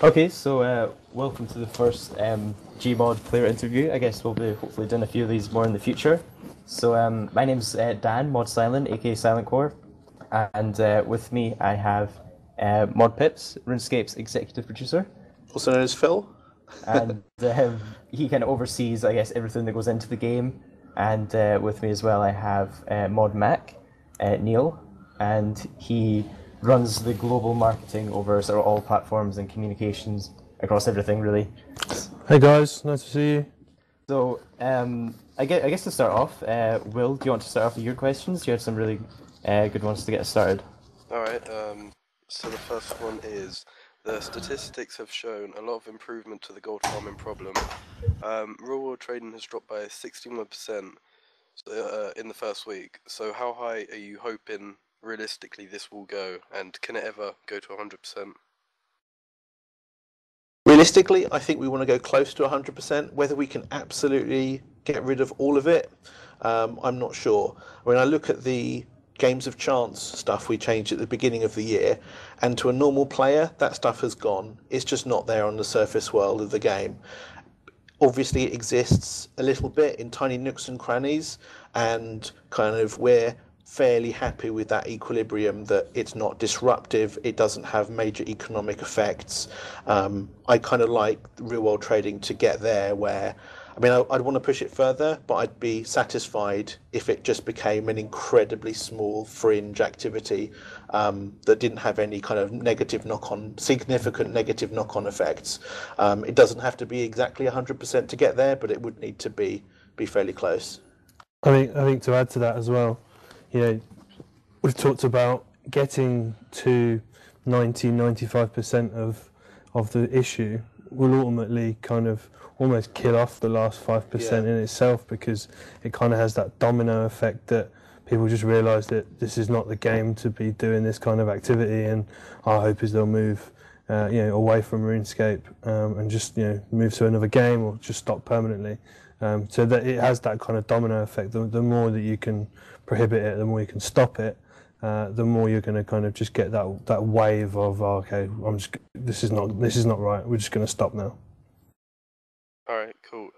Okay, so welcome to the first Gmod player interview. I guess we'll be hopefully doing a few of these more in the future. So my name's Dan, Mod Silent, aka Silent Core, and with me I have Mod Pips, RuneScape's executive producer, Also known as Phil. and he kind of oversees, I guess, everything that goes into the game. And with me as well I have Mod Mac, Neil, and he runs the global marketing over sort of all platforms and communications across everything, really. Hey guys, nice to see you. So, I guess to start off, Will, do you want to start off with your questions? You had some really good ones to get us started. Alright, so the first one is, the statistics have shown a lot of improvement to the gold farming problem. Real world trading has dropped by 61% in the first week, so how high are you hoping realistically this will go, and can it ever go to 100%? Realistically, I think we want to go close to 100%. Whether we can absolutely get rid of all of it, I'm not sure. When I look at the games of chance stuff we changed at the beginning of the year, and to a normal player, that stuff has gone. It's just not there on the surface world of the game. Obviously, it exists a little bit in tiny nooks and crannies, and kind of we're fairly happy with that equilibrium, that it's not disruptive, it doesn't have major economic effects. I kind of like real world trading to get there where, I mean, I'd want to push it further, but I'd be satisfied if it just became an incredibly small fringe activity that didn't have any kind of significant negative knock-on effects. It doesn't have to be exactly 100% to get there, but it would need to be fairly close. I think to add to that as well, we've talked about getting to 95% of the issue will ultimately kind of almost kill off the last 5% in itself, because it kind of has that domino effect that people just realise that this is not the game to be doing this kind of activity, and our hope is they'll move away from RuneScape and just move to another game or just stop permanently. So that it has that kind of domino effect. The more that you can prohibit it, the more you can stop it, the more you're going to kind of just get that wave of this is not right. We're just going to stop now. Alright, cool.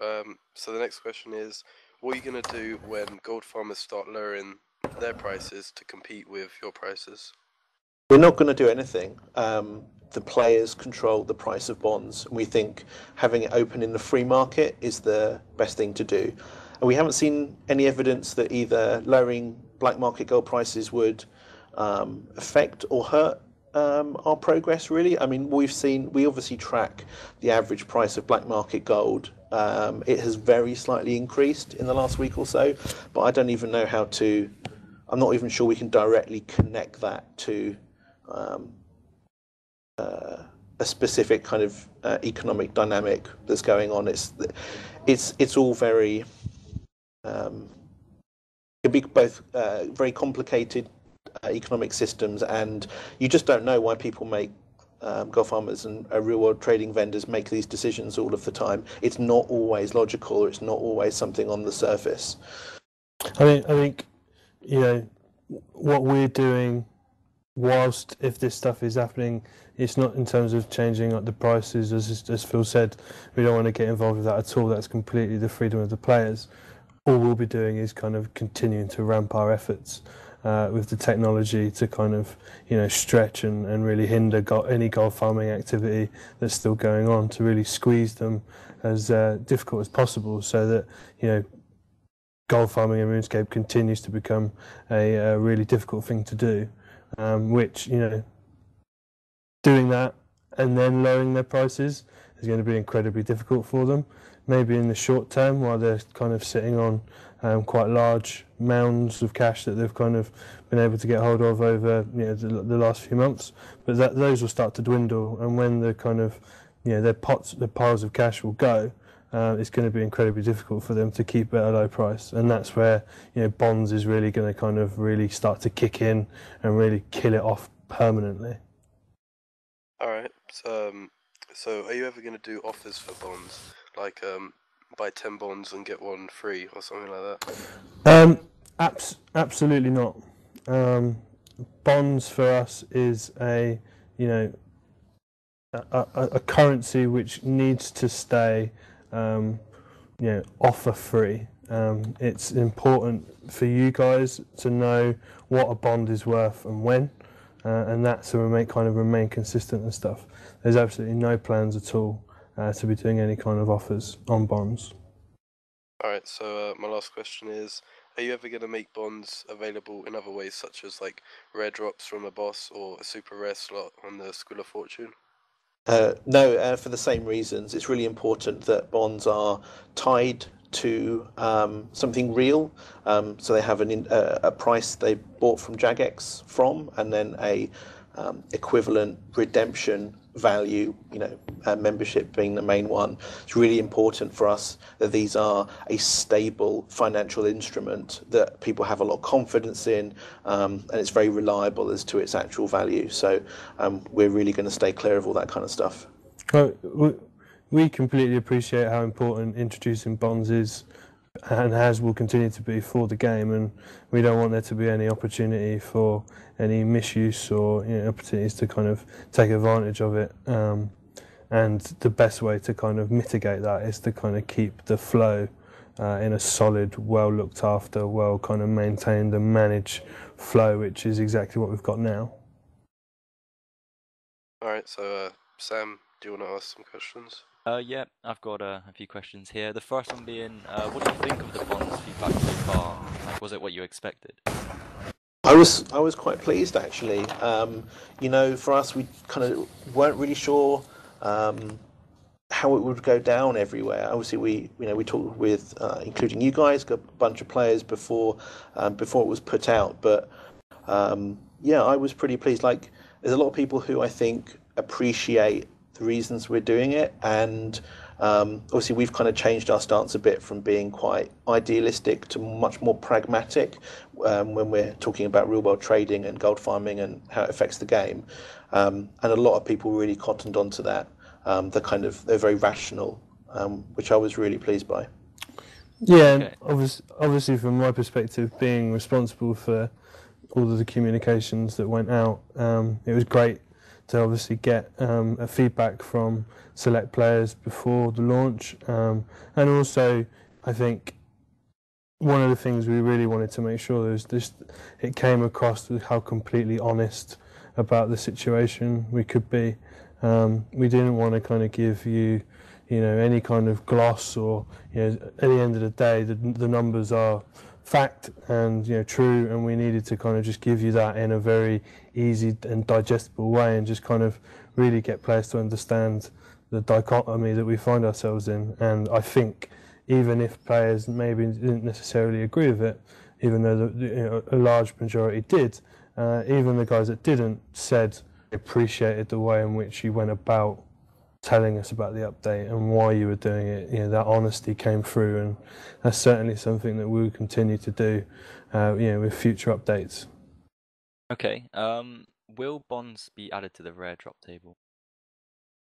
So the next question is, what are you going to do when gold farmers start lowering their prices to compete with your prices? We're not going to do anything. The players control the price of bonds, and we think having it open in the free market is the best thing to do. And we haven't seen any evidence that either lowering black market gold prices would affect or hurt our progress, really. I mean, we obviously track the average price of black market gold. It has very slightly increased in the last week or so, but I don't even know I'm not even sure we can directly connect that to a specific kind of economic dynamic that's going on. It's all very can be both very complicated economic systems, and you just don't know why people make gold farmers and real world trading vendors make these decisions all of the time. It's not always logical, or it's not always something on the surface. I think what we're doing, whilst if this stuff is happening, it's not in terms of changing up the prices, as Phil said. We don't want to get involved with that at all. That's completely the freedom of the players. All we'll be doing is kind of continuing to ramp our efforts with the technology to kind of stretch and really hinder any gold farming activity that's still going on, to really squeeze them as difficult as possible, so that gold farming in RuneScape continues to become a really difficult thing to do. Which doing that and then lowering their prices is going to be incredibly difficult for them. Maybe in the short term, while they're kind of sitting on quite large mounds of cash that they've kind of been able to get hold of over the last few months, but those will start to dwindle, and when the kind of their piles of cash will go, it's going to be incredibly difficult for them to keep at a low price, and that's where bonds is really going to kind of really start to kick in and really kill it off permanently. Alright, so are you ever going to do offers for bonds, like buy 10 bonds and get one free or something like that? Absolutely not. Bonds for us is a a currency which needs to stay, offer free. It's important for you guys to know what a bond is worth and when, and that to remain consistent and stuff. There's absolutely no plans at all to be doing any kind of offers on bonds. Alright, so my last question is, are you ever going to make bonds available in other ways, such as like rare drops from a boss or a super rare slot on the School of Fortune? No, for the same reasons. It's really important that bonds are tied to something real. So they have a price they bought from Jagex from, and then a equivalent redemption value, membership being the main one. It's really important for us that these are a stable financial instrument that people have a lot of confidence in, and it's very reliable as to its actual value. So we're really going to stay clear of all that kind of stuff. We completely appreciate how important introducing bonds is, and will continue to be for the game, and we don't want there to be any opportunity for any misuse or opportunities to kind of take advantage of it. And the best way to kind of mitigate that is to kind of keep the flow in a solid, well looked after, well kind of maintained and managed flow, which is exactly what we've got now. Alright, so Sam, do you want to ask some questions? Yeah, I've got a few questions here. The first one being, what do you think of the bonds feedback so far? Like, was it what you expected? I was quite pleased actually. For us, we kind of weren't really sure how it would go down everywhere. Obviously, we talked with including you guys, got a bunch of players before it was put out. But I was pretty pleased. Like, there's a lot of people who I think appreciate the reasons we're doing it, and obviously we've kind of changed our stance a bit from being quite idealistic to much more pragmatic when we're talking about real world trading and gold farming and how it affects the game. And a lot of people really cottoned onto that. They're very rational, which I was really pleased by. Yeah, Okay. and obviously from my perspective, being responsible for all of the communications that went out, it was great to obviously get a feedback from select players before the launch, and also I think one of the things we really wanted to make sure was it came across with how completely honest about the situation we could be. We didn't want to kind of give you any kind of gloss, or at the end of the day the numbers are fact and true, and we needed to kind of just give you that in a very easy and digestible way, and just kind of really get players to understand the dichotomy that we find ourselves in. And I think even if players maybe didn't necessarily agree with it, even though a large majority did, even the guys that didn't said they appreciated the way in which you went about telling us about the update and why you were doing it. That honesty came through, and that's certainly something that we will continue to do with future updates. Okay. Will bonds be added to the rare drop table?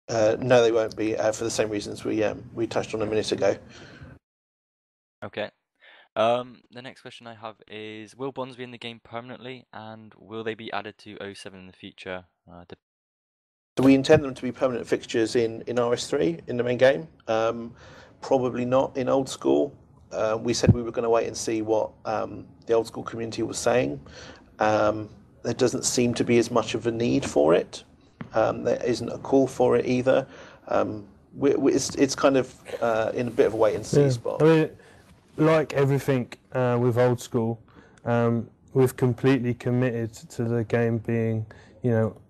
No, they won't be, for the same reasons we touched on a minute ago. Okay. The next question I have is, will bonds be in the game permanently, and will they be added to 07 in the future? So we intend them to be permanent fixtures in RS3 in the main game. Probably not in Old School. We said we were going to wait and see what the Old School community was saying. There doesn't seem to be as much of a need for it. There isn't a call for it either. It's kind of in a bit of a wait and see spot. I mean, like everything with Old School, we've completely committed to the game being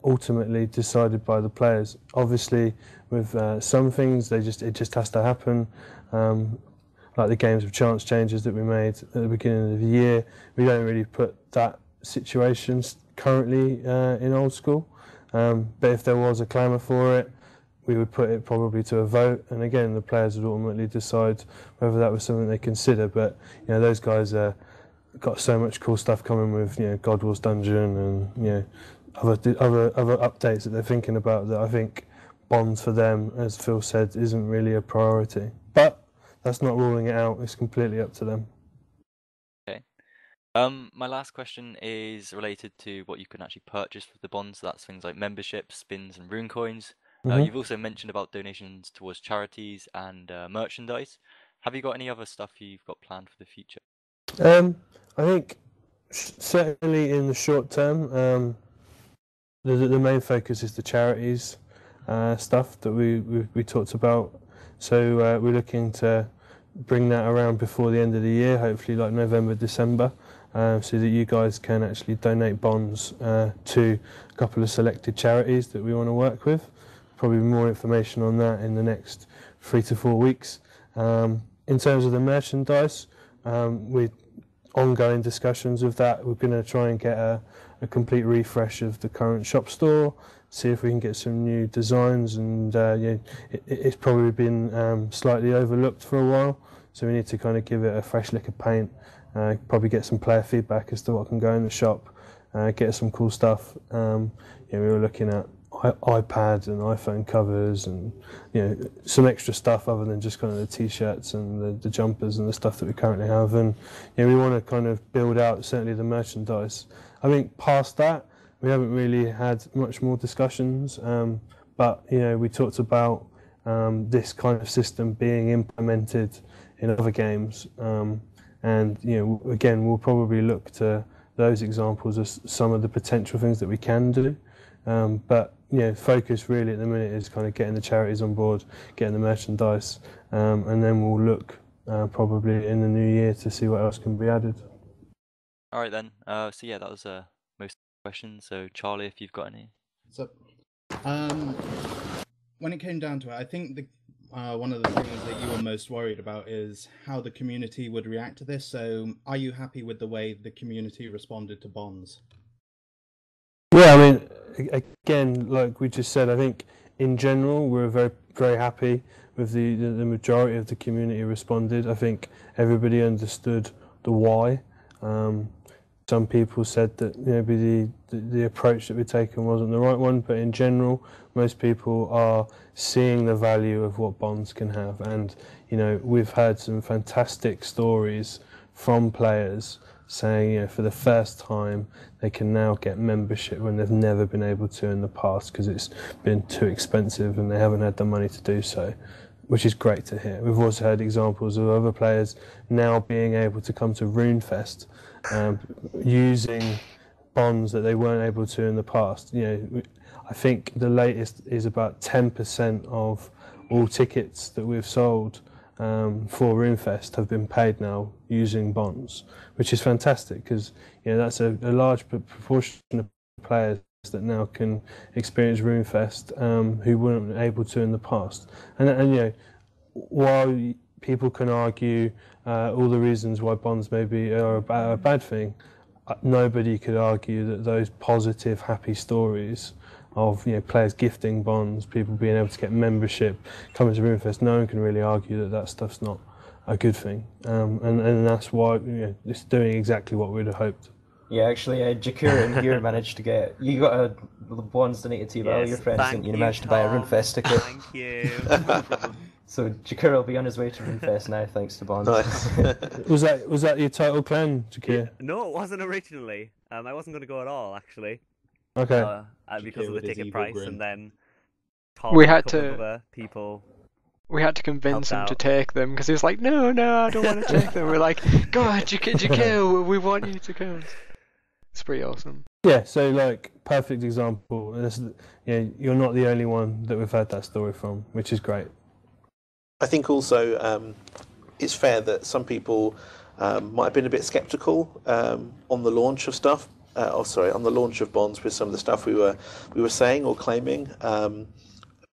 ultimately decided by the players. Obviously, with some things, it just has to happen. Like the games of chance changes that we made at the beginning of the year, we don't really put that situation currently in Old School. But if there was a clamour for it, we would put it probably to a vote, and again the players would ultimately decide whether that was something they consider. But those guys got so much cool stuff coming with God Wars Dungeon and other updates that they're thinking about, that I think bonds for them, as Phil said, isn't really a priority. But that's not ruling it out. It's completely up to them. Okay. My last question is related to what you can actually purchase with the bonds. So that's things like memberships, spins, and rune coins. You've also mentioned about donations towards charities and merchandise. Have you got any other stuff you've got planned for the future? I think certainly in the short term, the main focus is the charities stuff that we talked about. So we're looking to bring that around before the end of the year, hopefully like November, December, so that you guys can actually donate bonds to a couple of selected charities that we want to work with. Probably more information on that in the next 3 to 4 weeks. In terms of the merchandise, we're ongoing discussions of that. We're going to try and get a complete refresh of the current shop store, see if we can get some new designs, and it's probably been slightly overlooked for a while, so we need to kind of give it a fresh lick of paint, probably get some player feedback as to what can go in the shop, get some cool stuff. We were looking at iPads and iPhone covers and some extra stuff other than just kind of the t-shirts and the jumpers and the stuff that we currently have, and we want to kind of build out certainly the merchandise. I think past that we haven't really had much more discussions, but we talked about this kind of system being implemented in other games, and again we'll probably look to those examples as some of the potential things that we can do, but focus really at the minute is kind of getting the charities on board, getting the merchandise, and then we'll look probably in the new year to see what else can be added. All right then. So yeah, that was most questions. So Charlie, if you've got any. So, when it came down to it, I think one of the things that you were most worried about is how the community would react to this. So, are you happy with the way the community responded to bonds? Yeah, I mean, again, like we just said, I think in general we're very, very happy with the majority of the community responded. I think everybody understood the why. Some people said that maybe the approach that we'd taken wasn't the right one, but in general, most people are seeing the value of what bonds can have. And we've heard some fantastic stories from players saying, for the first time, they can now get membership when they've never been able to in the past because it's been too expensive and they haven't had the money to do so, which is great to hear. We've also heard examples of other players now being able to come to RuneFest using bonds that they weren't able to in the past. I think the latest is about 10% of all tickets that we've sold for RuneFest have been paid now using bonds, which is fantastic because that's a large proportion of players that now can experience RuneFest who weren't able to in the past. And while people can argue all the reasons why bonds maybe are a bad thing, nobody could argue that those positive, happy stories of players gifting bonds, people being able to get membership, coming to RuneFest, no one can really argue that stuff's not a good thing, and that's why it's doing exactly what we'd have hoped. Yeah, actually, Jakura and here managed to get... You got bonds donated to you by all your friends, and you managed to buy a RuneFest ticket. Thank you. No problem. So Jakura will be on his way to RuneFest now, thanks to bonds. Nice. Was that your title plan, Jakir? No, it wasn't originally. I wasn't going to go at all, actually. Okay. Because of the with his ticket evil price, grin. and then We a had couple of to- other people. We had to convince him Helped to out. take them because he was like, no, I don't want to take them. We're like, go on, Jakir, we want you to go. It's pretty awesome. Yeah, so like perfect example. You're not the only one that we've heard that story from, which is great. I think also it's fair that some people might have been a bit sceptical on the launch of stuff. On the launch of bonds with some of the stuff we were saying or claiming.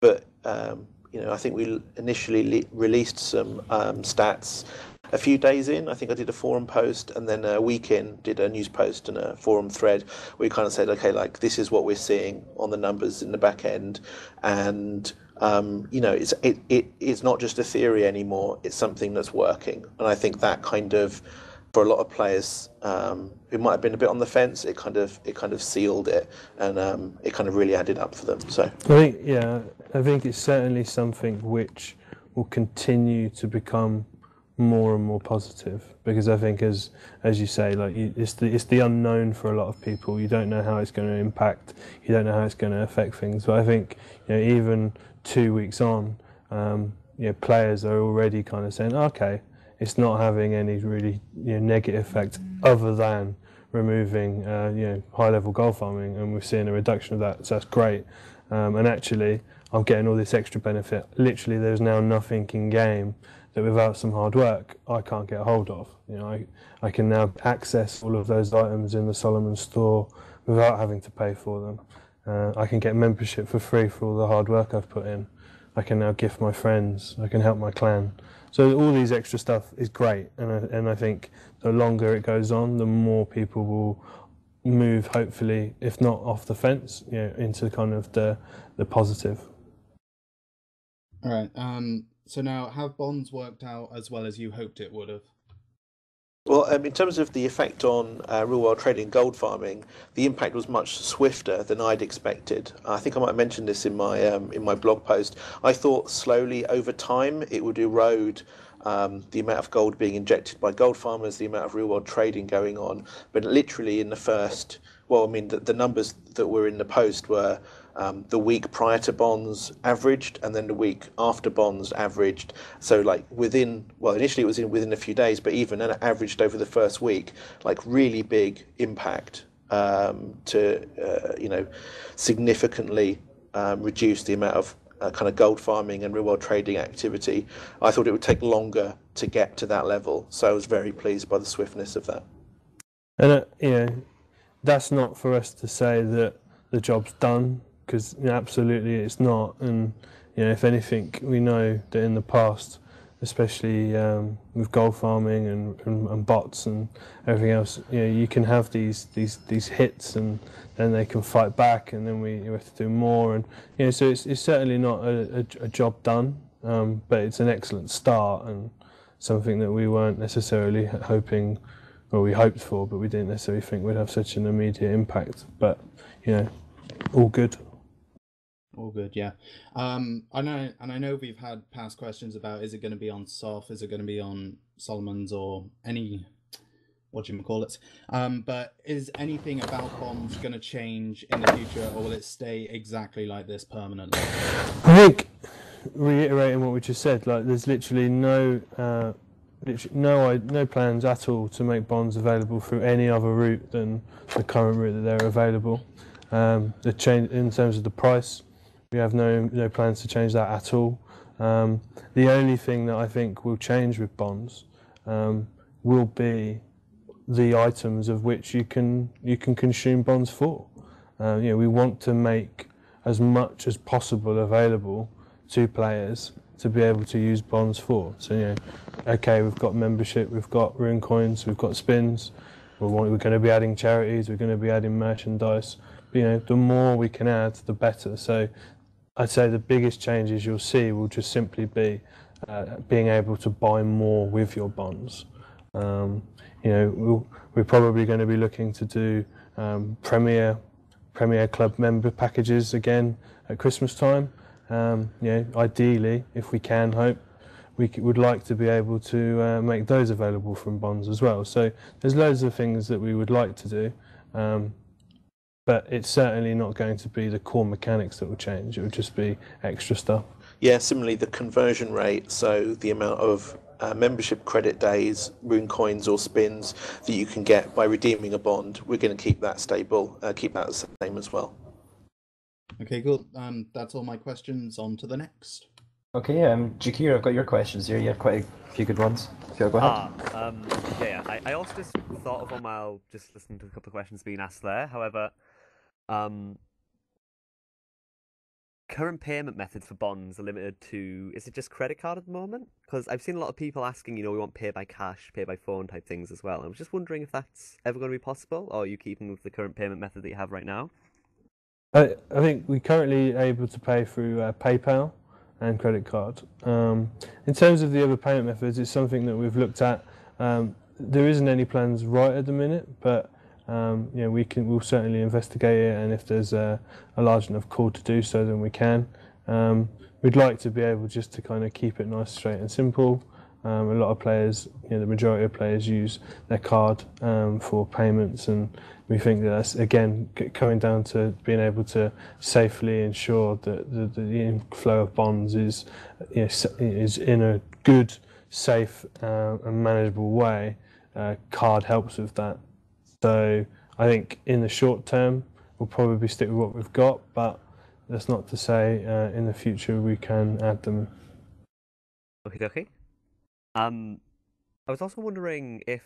But I think we initially released some stats a few days in. I think I did a forum post, and then a week in did a news post and a forum thread where we kind of said, okay, like this is what we're seeing on the numbers in the back end, and it's not just a theory anymore. It's something that's working, and I think that kind of, for a lot of players who might have been a bit on the fence, it kind of sealed it, and it kind of really added up for them. So I think it's certainly something which will continue to become more and more positive, because I think as you say, like it's the unknown for a lot of people. You don't know how it's going to impact, you don't know how it's going to affect things. But I think, you know, even 2 weeks on, you know, players are already kind of saying, okay, it's not having any really, you know, negative effect other than removing you know, high level goal farming, and we're seeing a reduction of that, so that's great. And actually I'm getting all this extra benefit. Literally there's now nothing in game that without some hard work I can't get a hold of. You know, I can now access all of those items in the Solomon store without having to pay for them. I can get membership for free for all the hard work I've put in. I can now gift my friends, I can help my clan. So all these extra stuff is great, and I think the longer it goes on, the more people will move, hopefully, if not off the fence, you know, into kind of the positive. All right. So now, have bonds worked out as well as you hoped it would have? Well, in terms of the effect on real world trading and gold farming, the impact was much swifter than I'd expected. I think I might have mentioned this in my blog post. I thought slowly over time it would erode the amount of gold being injected by gold farmers, the amount of real world trading going on. But literally in the first, well, I mean, the numbers that were in the post were the week prior to bonds averaged, and then the week after bonds averaged. So like within, well, initially it was within a few days, but even then it averaged over the first week, like really big impact to you know, significantly reduce the amount of kind of gold farming and real world trading activity. I thought it would take longer to get to that level, so I was very pleased by the swiftness of that. And you know, that's not for us to say that the job's done, because, you know, absolutely it's not. And, you know, if anything, we know that in the past, especially with gold farming and bots and everything else, you know, you can have these hits, and then they can fight back, and then we have to do more. And, you know, so it's certainly not a job done, but it's an excellent start, and something that we weren't necessarily hoping, or we hoped for, but we didn't necessarily think would have such an immediate impact. But, you know, all good. All good, yeah. I know we've had past questions about, is it going to be on Soft, is it going to be on Solomon's, or any, what do you call it? But is anything about bonds going to change in the future, or will it stay exactly like this permanently? I think, reiterating what we just said, like there's literally no plans at all to make bonds available through any other route than the current route that they're available. The change in terms of the price, we have no plans to change that at all. The only thing that I think will change with bonds will be the items of which you can consume bonds for. You know, we want to make as much as possible available to players to be able to use bonds for. So, you know, okay, we've got membership, we've got rune coins, we've got spins, we're going to be adding charities, we're going to be adding merchandise. But, you know, the more we can add, the better. So I'd say the biggest changes you'll see will just simply be being able to buy more with your bonds. You know, we're probably going to be looking to do Premier Club member packages again at Christmas time. You know, ideally, if we can, we would like to be able to make those available from bonds as well. So there's loads of things that we would like to do, but it's certainly not going to be the core mechanics that will change. It would just be extra stuff. Yeah, similarly, the conversion rate, so the amount of membership credit days, rune coins or spins that you can get by redeeming a bond, we're going to keep that stable, keep that the same as well. Okay, cool. That's all my questions. On to the next. Okay, Jakir, I've got your questions here. You have quite a few good ones. So go ahead. I also just thought of one while just listening to a couple of questions being asked there. However, current payment methods for bonds are limited to, is it just credit card at the moment? Because I've seen a lot of people asking, you know, we want pay by cash, pay by phone type things as well. I was just wondering if that's ever going to be possible, or are you keeping with the current payment method that you have right now? I think we're currently able to pay through PayPal and credit card. In terms of the other payment methods, it's something that we've looked at. There isn't any plans right at the minute, but you know, we'll certainly investigate it, and if there's a large enough call to do so, then we can. We'd like to be able just to kind of keep it nice, straight and simple. A lot of players, the majority of players use their card for payments, and we think that that's again coming down to being able to safely ensure that the inflow of bonds is in a good, safe and manageable way. Card helps with that. So I think in the short term we'll probably stick with what we've got, but that's not to say in the future we can add them. Okay. I was also wondering if,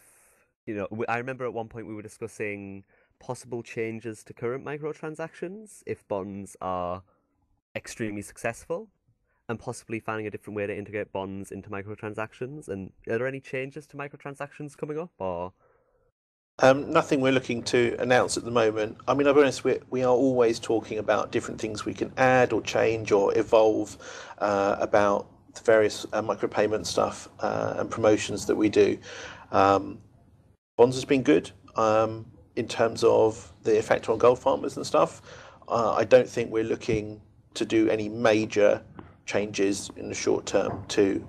I remember at one point we were discussing possible changes to current microtransactions if bonds are extremely successful, and possibly finding a different way to integrate bonds into microtransactions. And are there any changes to microtransactions coming up, or? Nothing we're looking to announce at the moment. I mean, I'll be honest, we are always talking about different things we can add or change or evolve about the various micropayment stuff and promotions that we do. Bonds has been good in terms of the effect on gold farmers and stuff. I don't think we're looking to do any major changes in the short term to,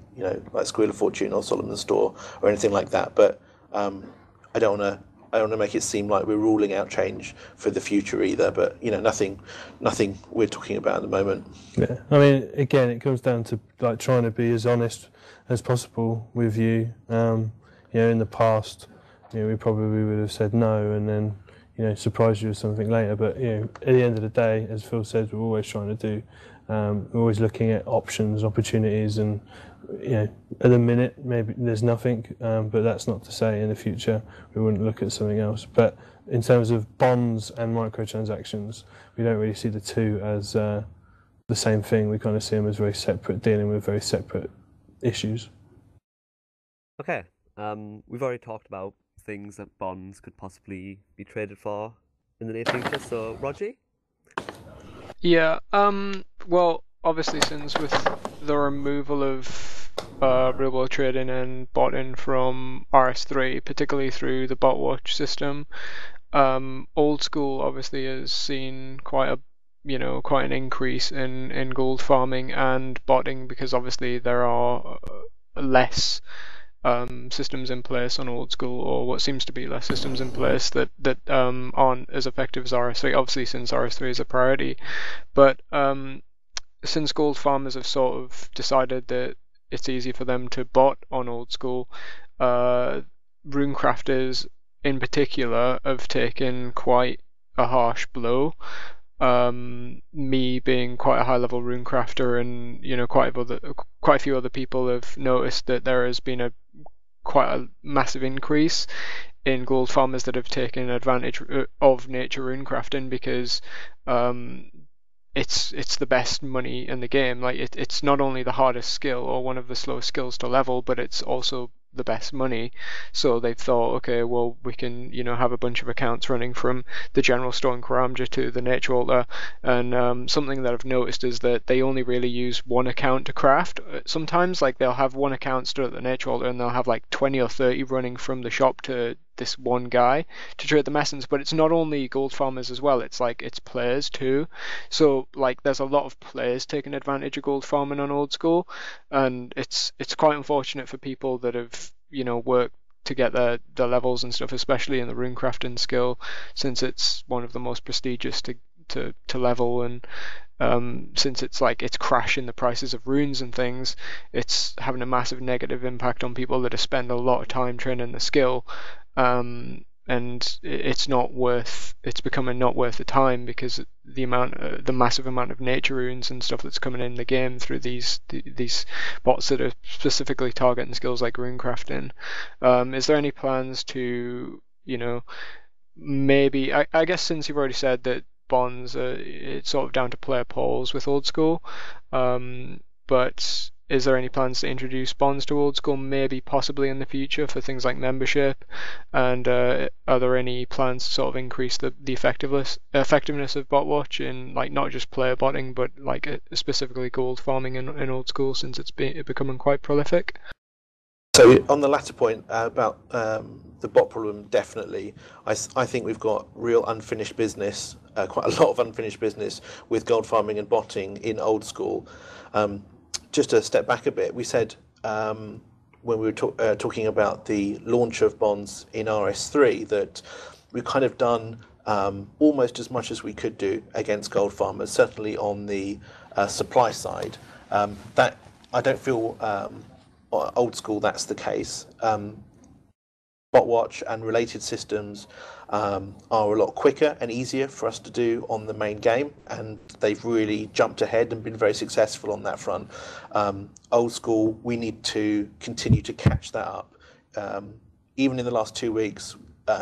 like Squeal of Fortune or Solomon's Store or anything like that. But I don't want to make it seem like we're ruling out change for the future either. But nothing we're talking about at the moment. Yeah, I mean, again, it comes down to trying to be as honest as possible with you. In the past, we probably would have said no, and then surprise you with something later. But at the end of the day, as Phil says, we're always trying to do. We're always looking at options, opportunities, and at the minute maybe there's nothing, but that's not to say in the future we wouldn't look at something else. But in terms of bonds and microtransactions, we don't really see the two as the same thing. We kind of see them as very separate, dealing with very separate issues. Okay, we've already talked about things that bonds could possibly be traded for in the near future. So, Roger? Yeah, well, obviously since with the removal of real world trading and botting from RS3, particularly through the bot watch system, Old School obviously has seen quite an increase in gold farming and botting, because obviously there are less systems in place on Old School, or what seems to be less systems in place that aren't as effective as RS3, obviously since RS3 is a priority. But since gold farmers have sort of decided that it's easy for them to bot on Old School, runecrafters in particular have taken quite a harsh blow. Me being quite a high level runecrafter, and quite a few other people have noticed that there has been quite a massive increase in gold farmers that have taken advantage of nature runecrafting, because it's the best money in the game. Like it's not only the hardest skill or one of the slowest skills to level, but it's also the best money. So they've thought, okay, well, we can have a bunch of accounts running from the general store in Karamja to the nature altar, and something that I've noticed is that they only really use one account to craft. Sometimes they'll have one account stood at the nature altar, and they'll have 20 or 30 running from the shop to this one guy to trade the essence. But it's not only gold farmers as well, it's players too. So there's a lot of players taking advantage of gold farming on Old School, and it's quite unfortunate for people that have worked to get their levels and stuff, especially in the runecrafting skill, since it's one of the most prestigious to level, and since it's crashing the prices of runes and things, it's having a massive negative impact on people that have spent a lot of time training the skill, and it's becoming not worth the time, because the massive amount of nature runes and stuff that's coming in the game through these bots that are specifically targeting skills like runecrafting. Is there any plans to maybe, I guess since you've already said that bonds it's sort of down to player polls with Old School, but is there any plans to introduce bonds to Old School, maybe possibly in the future for things like membership? And are there any plans to sort of increase the effectiveness of botwatch in not just player botting, but specifically gold farming in Old School, since it's becoming quite prolific? So on the latter point about the bot problem, definitely. I think we've got real unfinished business, quite a lot of unfinished business with gold farming and botting in Old School. Just to step back a bit, we said when we were talking about the launch of bonds in RS3, that we've kind of done almost as much as we could do against gold farmers, certainly on the supply side. That I don't feel old school that's the case. Botwatch and related systems are a lot quicker and easier for us to do on the main game, and they've really jumped ahead and been very successful on that front. Old school, we need to continue to catch that up. Even in the last 2 weeks,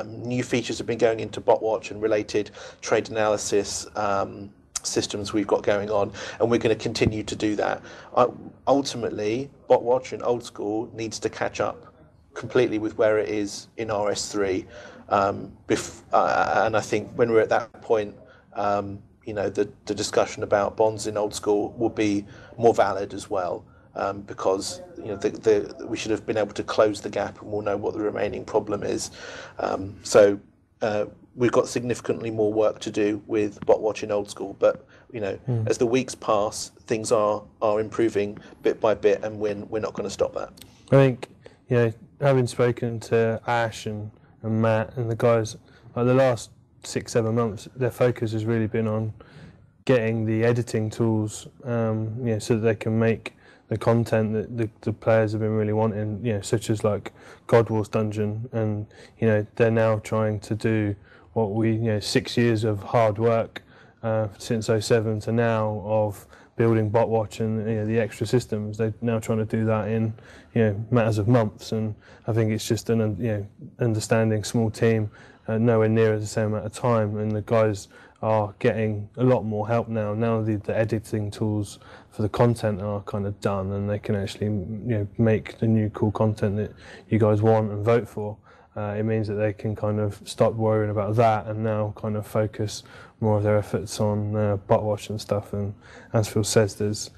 new features have been going into Botwatch and related trade analysis systems we've got going on, and we're going to continue to do that. Ultimately, Botwatch and old school needs to catch up completely with where it is in RS3, and I think when we're at that point, the discussion about bonds in old school will be more valid as well, because we should have been able to close the gap, and we'll know what the remaining problem is. So we've got significantly more work to do with Botwatch in old school, but as the weeks pass, things are improving bit by bit, and we're not going to stop that. I think having spoken to Ash and Matt and the guys, like the last 6-7 months, their focus has really been on getting the editing tools, so that they can make the content that the players have been really wanting, such as like God Wars Dungeon, and they're now trying to do what 6 years of hard work since 07 to now of building Botwatch and the extra systems. They're now trying to do that in matters of months, and I think it's just an understanding small team, nowhere near the same amount of time, and the guys are getting a lot more help now. Now the editing tools for the content are kind of done, and they can actually make the new cool content that you guys want and vote for. It means that they can kind of stop worrying about that and now kind of focus more of their efforts on Botwatch and stuff. And as Phil says, there's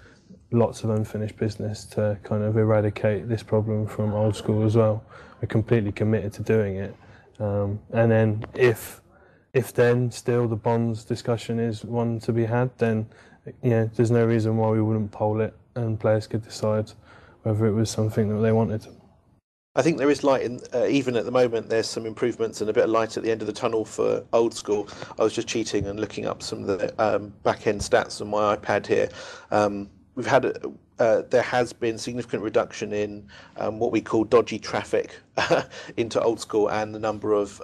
lots of unfinished business to kind of eradicate this problem from old school as well. We're completely committed to doing it. And then if then still the bonds discussion is one to be had, then there's no reason why we wouldn't poll it and players could decide whether it was something that they wanted. I think there is light in, even at the moment, there's some improvements and a bit of light at the end of the tunnel for old school. I was just cheating and looking up some of the back-end stats on my iPad here. We've had there has been significant reduction in what we call dodgy traffic into old school, and the number of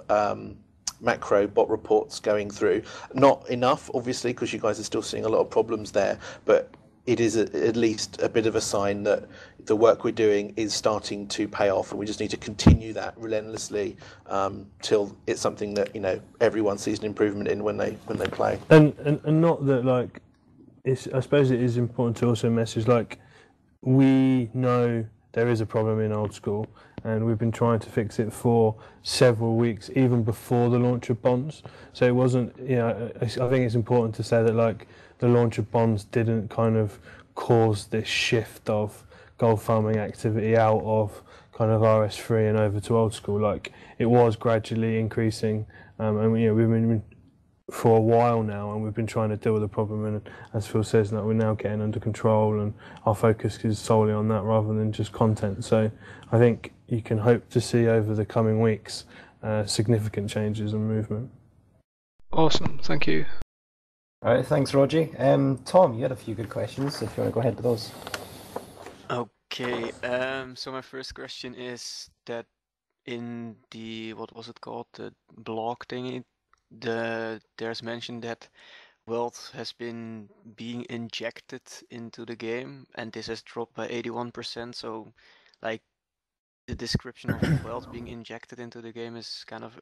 macro bot reports going through. Not enough, obviously, because you guys are still seeing a lot of problems there, but it is at least a bit of a sign that the work we're doing is starting to pay off, and we just need to continue that relentlessly till it's something that everyone sees an improvement in when they play. And not that like I suppose it is important to also message like we know there is a problem in old school, and we've been trying to fix it for several weeks, even before the launch of bonds. So it wasn't, I think it's important to say that like the launch of bonds didn't kind of cause this shift of gold farming activity out of kind of RS3 and over to old school. Like it was gradually increasing, and we've been for a while now, and we've been trying to deal with the problem, and as Phil says, that we're now getting under control, and our focus is solely on that rather than just content. So I think you can hope to see over the coming weeks significant changes and movement. Awesome, thank you. All right, thanks, Roger. Tom, you had a few good questions, if you want to go ahead with those. Okay, so my first question is that in the, what was it called, the blog thingy, there's mention that wealth has been being injected into the game, and this has dropped by 81%, so like the description of wealth being injected into the game is kind of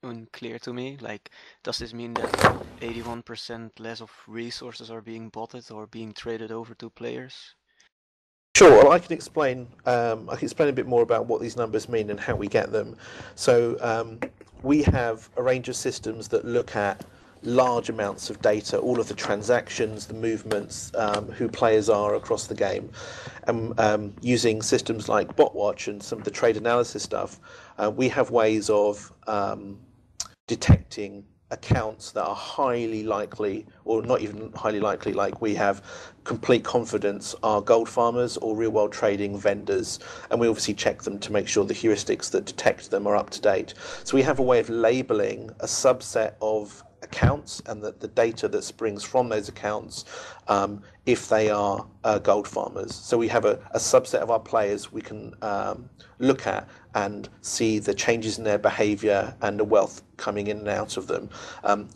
unclear to me. Like, does this mean that 81% less of resources are being botted or being traded over to players? Sure. Well, I can explain a bit more about what these numbers mean and how we get them. So we have a range of systems that look at large amounts of data, all of the transactions, the movements, who players are across the game. And using systems like Botwatch and some of the trade analysis stuff, we have ways of detecting accounts that are highly likely, or not even highly likely, like we have complete confidence are gold farmers or real world trading vendors, and we obviously check them to make sure the heuristics that detect them are up to date. So we have a way of labeling a subset of accounts and the data that springs from those accounts, if they are gold farmers. So we have a subset of our players we can look at and see the changes in their behaviour and the wealth coming in and out of them.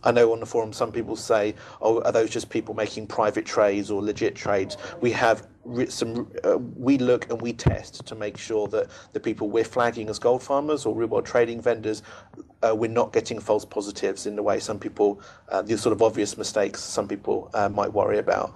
I know on the forum some people say, oh, are those just people making private trades or legit trades? We have we look and we test to make sure that the people we're flagging as gold farmers or real world trading vendors, we're not getting false positives in the way some people, the sort of obvious mistakes some people might worry about.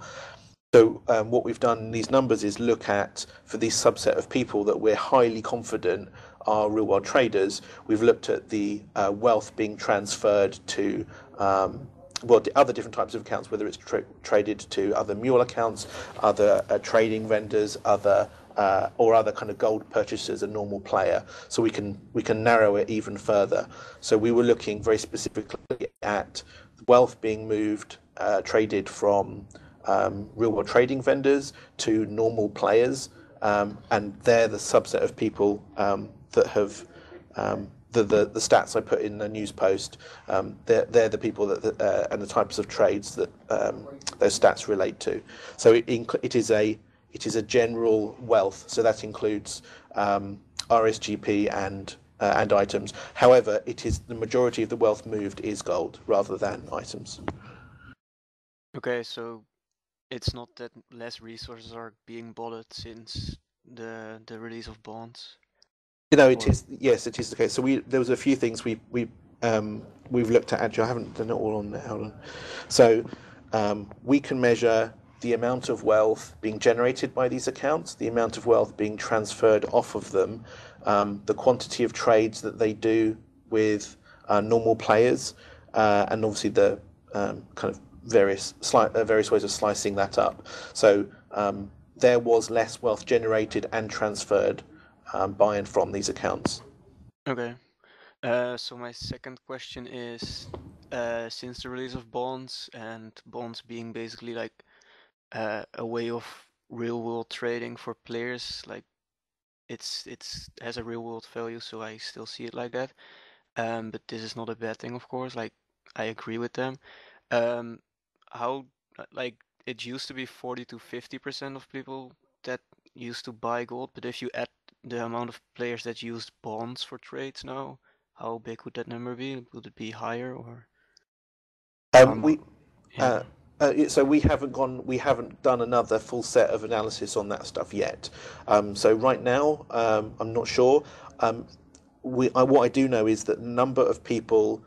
So what we've done in these numbers is look at, for these subset of people that we're highly confident are real world traders, we've looked at the wealth being transferred to the other different types of accounts, whether it's traded to other mule accounts, other trading vendors, other or other kind of gold purchasers, a normal player. So we can narrow it even further. So we were looking very specifically at wealth being moved, traded from real world trading vendors to normal players, and they're the subset of people that have the stats I put in the news post. They're the people that and the types of trades that those stats relate to. So it is a general wealth. So that includes RSGP and items. However, it is the majority of the wealth moved is gold rather than items. Okay, so it's not that less resources are being bottled since the release of bonds. It is. Yes, it is the case. So there was a few things we've looked at. Actually, I haven't done it all on there. Hold on. So we can measure the amount of wealth being generated by these accounts, the amount of wealth being transferred off of them, the quantity of trades that they do with normal players, and obviously the kind of various ways of slicing that up. So there was less wealth generated and transferred by and from these accounts. Okay. So my second question is, since the release of bonds and bonds being basically like a way of real world trading for players, like it's has a real world value, so I still see it like that. But this is not a bad thing, of course. Like I agree with them. How like it used to be 40 to 50% of people that used to buy gold, but if you add the amount of players that used bonds for trades now, how big would that number be? Would it be higher or? So we haven't done another full set of analysis on that stuff yet. So right now, I'm not sure. What I do know is that the number of people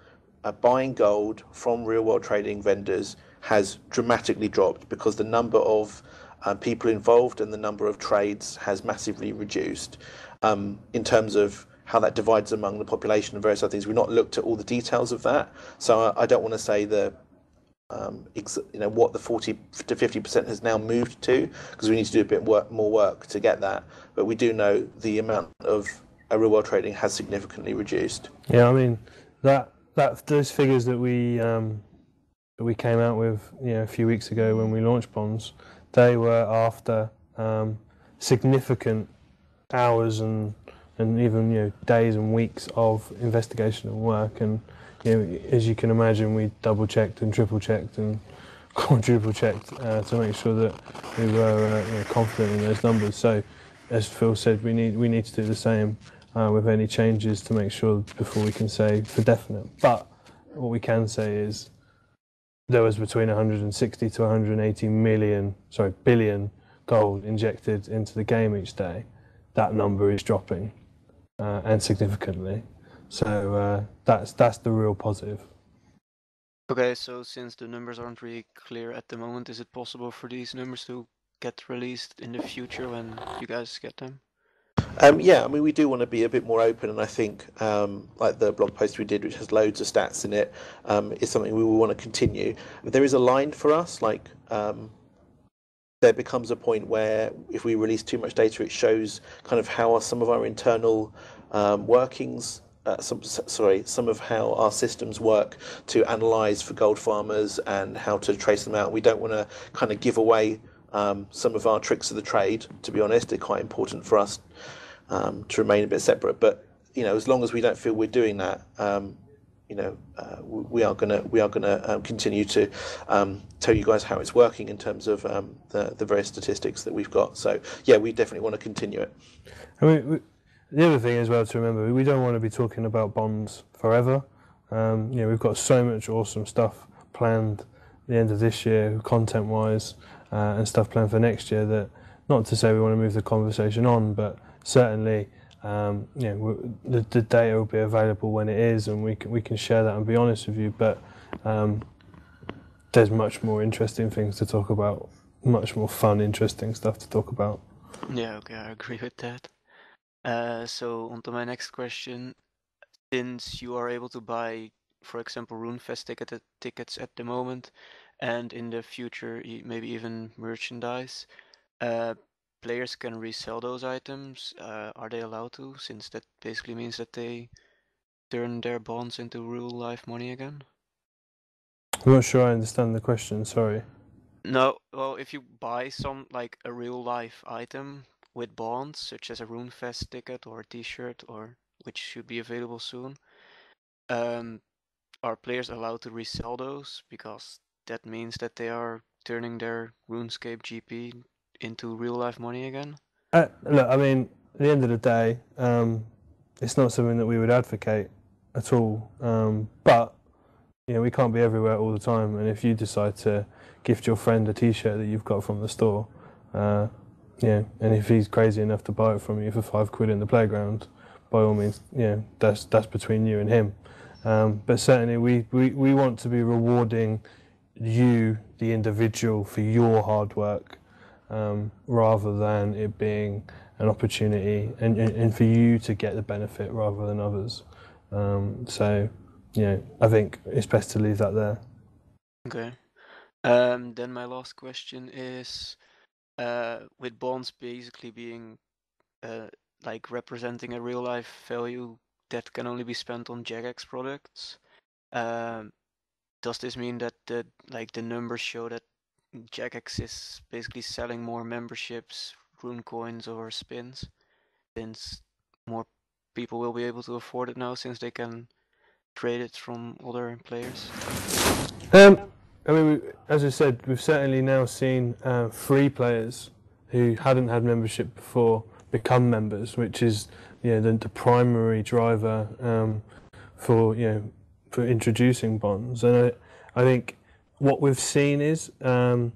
buying gold from real world trading vendors has dramatically dropped because the number of people involved and the number of trades has massively reduced. In terms of how that divides among the population and various other things, we've not looked at all the details of that. So I don't want to say what the 40 to 50% has now moved to, because we need to do a bit more work to get that. But we do know the amount of real world trading has significantly reduced. Yeah, I mean that those figures that we came out with a few weeks ago when we launched bonds, they were after significant hours and even days and weeks of investigation and work, and as you can imagine, we double checked and triple checked and quadruple checked to make sure that we were confident in those numbers. So as Phil said, we need to do the same with any changes to make sure before we can say for definite. But what we can say is there was between 160 to 180 billion gold injected into the game each day. That number is dropping, and significantly. So that's the real positive. Okay, so since the numbers aren't really clear at the moment, is it possible for these numbers to get released in the future when you guys get them? Yeah, I mean, we do want to be a bit more open, and I think like the blog post we did, which has loads of stats in it, is something we will want to continue. There is a line for us, like there becomes a point where if we release too much data, it shows kind of how some of our internal workings some of how our systems work to analyze for gold farmers and how to trace them out. We don't want to kind of give away some of our tricks of the trade. To be honest, they're quite important for us to remain a bit separate. But as long as we don't feel we're doing that, we are gonna continue to tell you guys how it's working in terms of the various statistics that we've got. So yeah, we definitely want to continue it. I mean, the other thing as well to remember, we don't want to be talking about bonds forever. We've got so much awesome stuff planned at the end of this year, content-wise, and stuff planned for next year. That, not to say we want to move the conversation on, but certainly, the data will be available when it is, and we can share that and be honest with you. But there's much more interesting things to talk about, much more fun, interesting stuff to talk about. Yeah, okay, I agree with that. So on to my next question. Since you are able to buy, for example, RuneFest tickets at the moment, and in the future maybe even merchandise, players can resell those items. Are they allowed to, since that basically means that they turn their bonds into real life money again? I'm not sure I understand the question, sorry. No, well, if you buy like a real life item with bonds, such as a RuneFest ticket or a t-shirt, or which should be available soon, are players allowed to resell those? Because that means that they are turning their RuneScape GP into real life money again? Look, I mean, at the end of the day, it's not something that we would advocate at all. But we can't be everywhere all the time. And if you decide to gift your friend a T-shirt that you've got from the store, and if he's crazy enough to buy it from you for £5 in the playground, by all means, that's between you and him. But certainly, we want to be rewarding you, the individual, for your hard work. Rather than it being an opportunity and for you to get the benefit rather than others. I think it's best to leave that there. Okay. Then my last question is, with bonds basically being like representing a real life value that can only be spent on Jagex products, does this mean that the numbers show that Jagex is basically selling more memberships, rune coins, or spins, since more people will be able to afford it now, since they can trade it from other players? I mean, as I said, we've certainly now seen free players who hadn't had membership before become members, which is the primary driver for introducing bonds. And I think what we've seen is a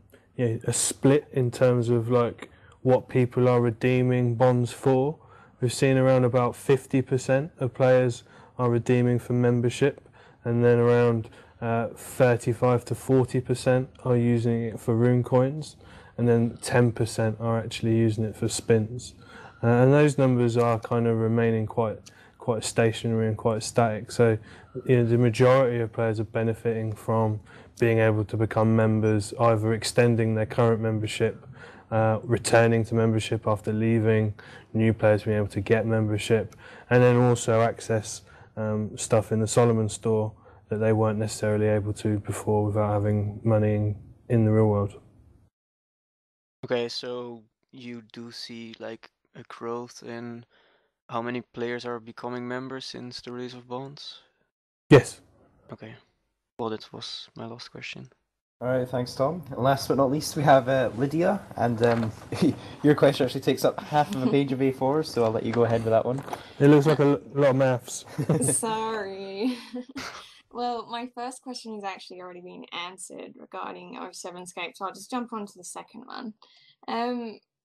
split in terms of like what people are redeeming bonds for. We've seen around about 50% of players are redeeming for membership, and then around 35 to 40% are using it for rune coins, and then 10% are actually using it for spins. And those numbers are kind of remaining quite stationary and quite static. So the majority of players are benefiting from being able to become members, either extending their current membership, returning to membership after leaving, new players being able to get membership, and then also access stuff in the Solomon store that they weren't necessarily able to before without having money in the real world. Okay, so you do see like a growth in how many players are becoming members since the release of bonds? Yes. Okay. Well, that was my last question. All right, thanks, Tom. Last but not least, we have Lydia, and your question actually takes up half of a page of A4, so I'll let you go ahead with that one. It looks like a lot of maths. Sorry. Well, my first question has actually already been answered regarding 07scape, so I'll just jump on to the second one.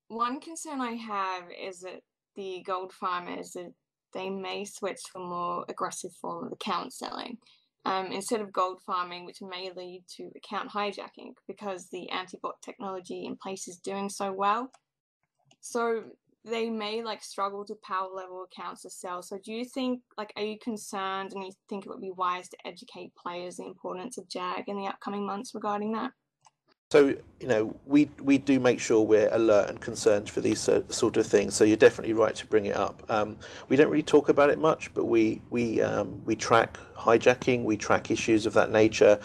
One concern I have is that the gold farmers, that they may switch to a more aggressive form of account selling instead of gold farming, which may lead to account hijacking because the anti-bot technology in place is doing so well. So they may struggle to power level accounts to sell. So do you think, are you concerned, and you think it would be wise to educate players the importance of JAG in the upcoming months regarding that? So, we do make sure we're alert and concerned for these sort of things. So you're definitely right to bring it up. We don't really talk about it much, but we track hijacking, we track issues of that nature.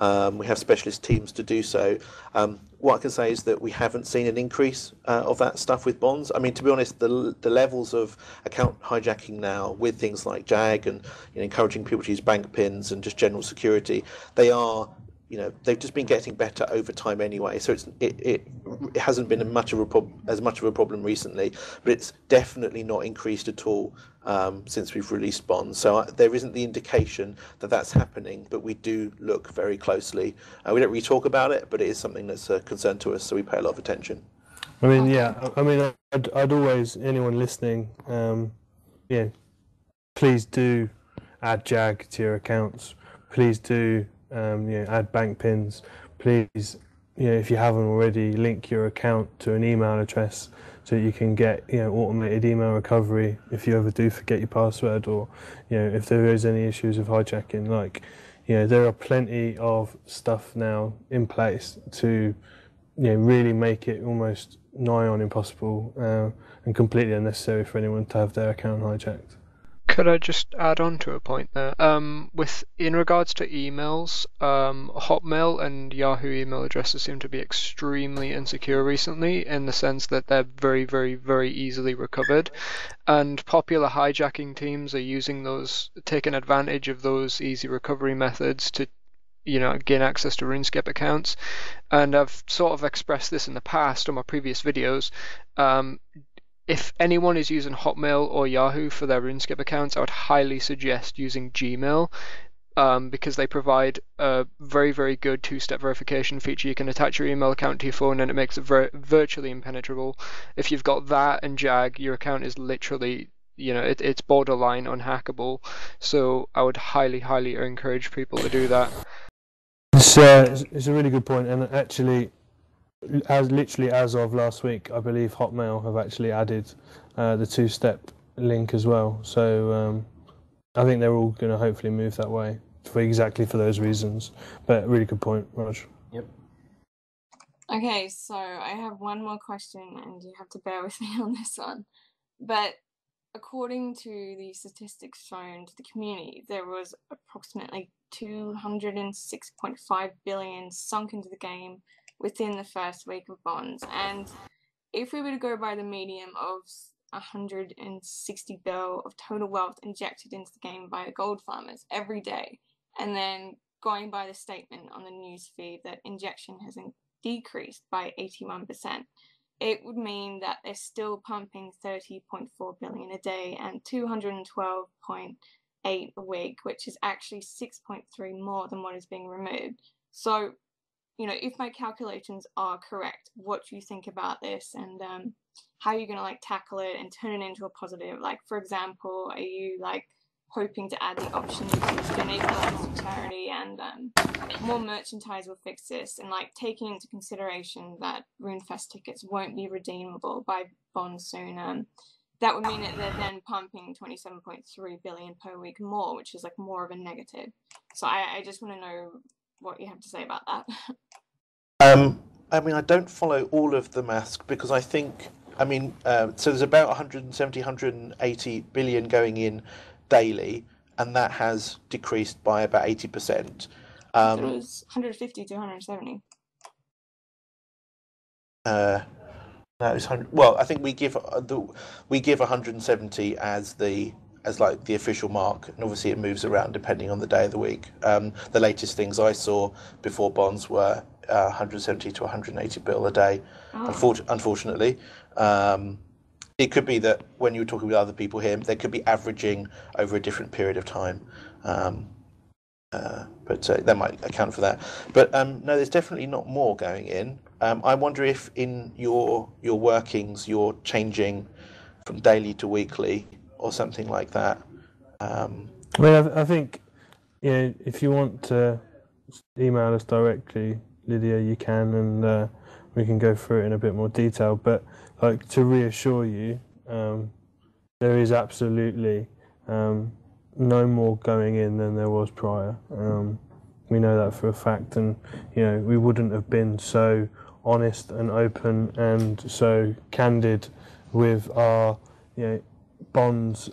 We have specialist teams to do so. What I can say is that we haven't seen an increase of that stuff with bonds. I mean, to be honest, the levels of account hijacking now with things like Jag and encouraging people to use bank pins and just general security, they are. They've just been getting better over time anyway. So it hasn't been as much of a problem recently, but it's definitely not increased at all since we've released bonds. So there isn't the indication that that's happening, but we do look very closely. We don't really talk about it, but it is something that's a concern to us, so we pay a lot of attention. I mean, I'd always, anyone listening, please do add Jag to your accounts. Please do. Add bank pins. Please, if you haven't already, link your account to an email address so you can get automated email recovery if you ever do forget your password, or if there is any issues of hijacking. There are plenty of stuff now in place to really make it almost nigh on impossible and completely unnecessary for anyone to have their account hijacked. Could I just add on to a point there? In regards to emails, Hotmail and Yahoo email addresses seem to be extremely insecure recently, in the sense that they're very, very, very easily recovered, and popular hijacking teams are taking advantage of those easy recovery methods to gain access to RuneScape accounts. And I've sort of expressed this in the past on my previous videos. If anyone is using Hotmail or Yahoo for their RuneScape accounts, I would highly suggest using Gmail, because they provide a very, very good two-step verification feature. You can attach your email account to your phone and it makes it virtually impenetrable. If you've got that and Jag, your account is literally, it's borderline unhackable. So I would highly, highly encourage people to do that. It's a really good point, and actually, as of last week, I believe Hotmail have actually added the two-step link as well. So I think they're all going to hopefully move that way for those reasons. But really good point, Raj. Yep. Okay, so I have one more question, and you have to bear with me on this one. But according to the statistics shown to the community, there was approximately 206.5 billion sunk into the game within the first week of bonds. And if we were to go by the medium of 160 bill of total wealth injected into the game by gold farmers every day, and then going by the statement on the news feed that injection has decreased by 81%, it would mean that they're still pumping 30.4 billion a day and 212.8 a week, which is actually 6.3 more than what is being removed. So, if my calculations are correct, what do you think about this, and how are you going to tackle it and turn it into a positive? For example, are you hoping to add the option to donate funds to charity, and more merchandise will fix this, and taking into consideration that RuneFest tickets won't be redeemable by bonds soon, that would mean that they're then pumping 27.3 billion per week more, which is more of a negative. So I just want to know what you have to say about that. I don't follow all of the maths, because I think, so there's about 170, 180 billion going in daily, and that has decreased by about 80%. It was 150 to 170. That is 100. Well, I think we give 170 as the official mark, and obviously it moves around depending on the day of the week. The latest things I saw before bonds were 170 to 180 bill a day. Oh. Unfortunately, it could be that when you were talking with other people here, they could be averaging over a different period of time. But that might account for that. But no, there's definitely not more going in. I wonder if in your workings you're changing from daily to weekly or something like that. I think if you want to email us directly, Lydia, you can, and we can go through it in a bit more detail. But to reassure you, there is absolutely no more going in than there was prior. We know that for a fact, and we wouldn't have been so honest and open and so candid with our bonds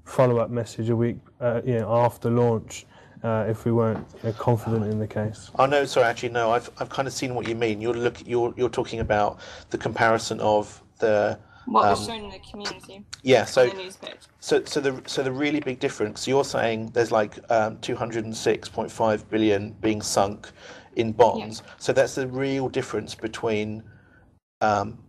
follow-up message a week after launch if we weren't confident in the case. Oh no, sorry, actually no. I've kind of seen what you mean. You're talking about the comparison of the what was shown in the community. Yeah, so on the news page. So the really big difference. You're saying there's like 206.5 billion being sunk in bonds. Yeah. So that's the real difference between.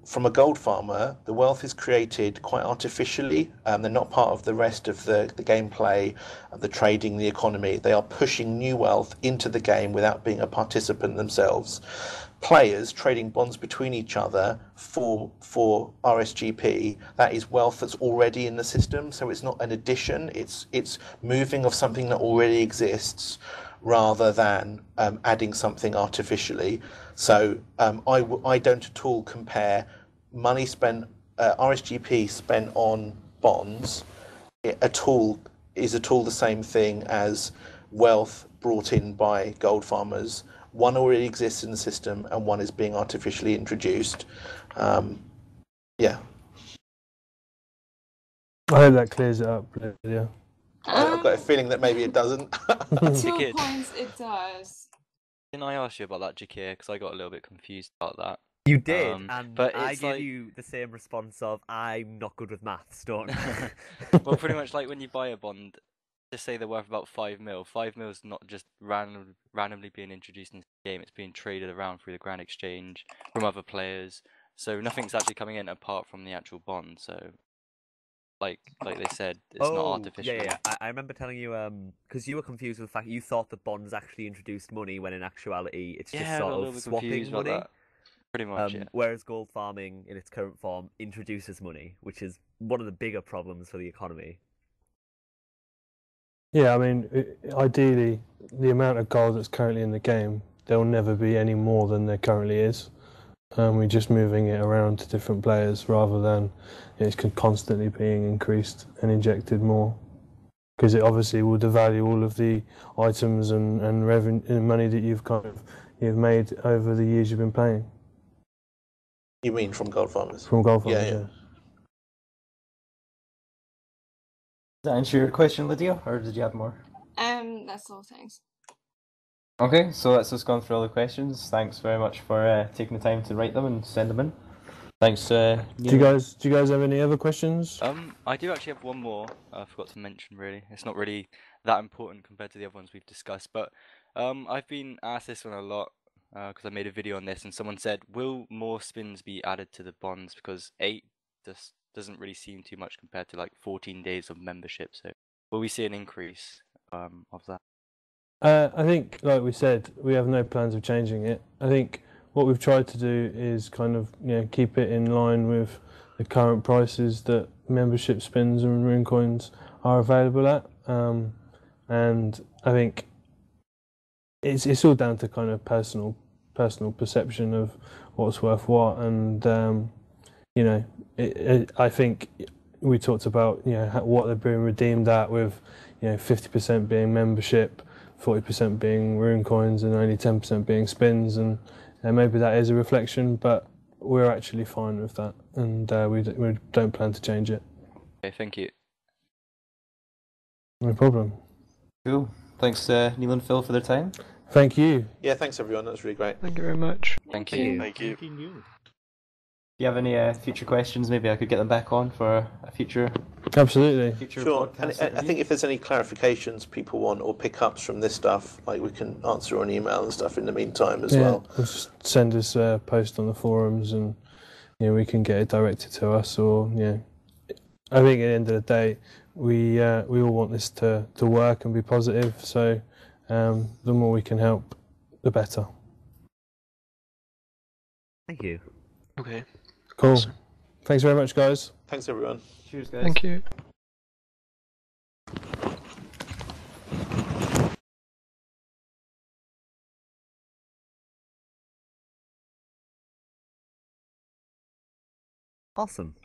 From a gold farmer, the wealth is created quite artificially. They're not part of the rest of the gameplay, the trading, the economy. They are pushing new wealth into the game without being a participant themselves. Players trading bonds between each other for RSGP, that is wealth that's already in the system. So it's not an addition. It's moving of something that already exists rather than adding something artificially. So I don't at all compare money spent, RSGP spent on bonds is at all the same thing as wealth brought in by gold farmers. One already exists in the system and one is being artificially introduced. Yeah. I hope that clears it up, Lydia. I've got a feeling that maybe it doesn't. To a point, it does. Didn't I ask you about that, Jakir? Because I got a little bit confused about that. You did, and but I it's gave like... you the same response of, I'm not good with maths, don't Well, pretty much like when you buy a bond, just say they're worth about 5 mil. 5 mil is not just randomly being introduced into the game, it's being traded around through the Grand Exchange from other players. So nothing's actually coming in apart from the actual bond, so... Like they said, it's not artificial. Yeah. I remember telling you, because you were confused with the fact you thought that bonds actually introduced money, when in actuality it's just sort of swapping money. That. Pretty much, yeah. Whereas gold farming in its current form introduces money, which is one of the bigger problems for the economy. Yeah, I mean, ideally, the amount of gold that's currently in the game, there will never be any more than there currently is. We're just moving it around to different players rather than it's constantly being increased and injected more, because it obviously will devalue all of the items and revenue and money that you've made over the years you've been playing. You mean from gold farmers? From gold farmers, yeah. Does that answer your question, Lydia, or did you have more? That's all, thanks. Okay, so that's us gone through all the questions. Thanks very much for taking the time to write them and send them in. Thanks. Do you guys have any other questions? I do actually have one more. I forgot to mention. Really, it's not really that important compared to the other ones we've discussed. But I've been asked this one a lot because I made a video on this, and someone said, "Will more spins be added to the bonds? Because 8 just doesn't really seem too much compared to like 14 days of membership. So will we see an increase of that?" I think, like we said, we have no plans of changing it. I think what we've tried to do is kind of keep it in line with the current prices that membership spins and rune coins are available at. And I think it's all down to kind of personal perception of what's worth what. And I think we talked about what they're being redeemed at, with 50% being membership, 40% being rune coins, and only 10% being spins, and maybe that is a reflection, but we're actually fine with that, and we don't plan to change it. Okay, thank you. No problem. Cool. Thanks, Neil and Phil, for their time. Thank you. Yeah, thanks everyone. That was really great. Thank you very much. Thank you. Thank you. If you have any future questions, maybe I could get them back on for a future. Absolutely. Sure. Podcast And I think if there's any clarifications people want or pickups from this stuff, like we can answer on email and stuff in the meantime as well. Just send us a post on the forums, and we can get it directed to us. Or I think at the end of the day, we all want this to work and be positive. So the more we can help, the better. Thank you. Okay. Cool. Awesome. Thanks very much, guys. Thanks everyone. Cheers, guys. Thank you. Awesome.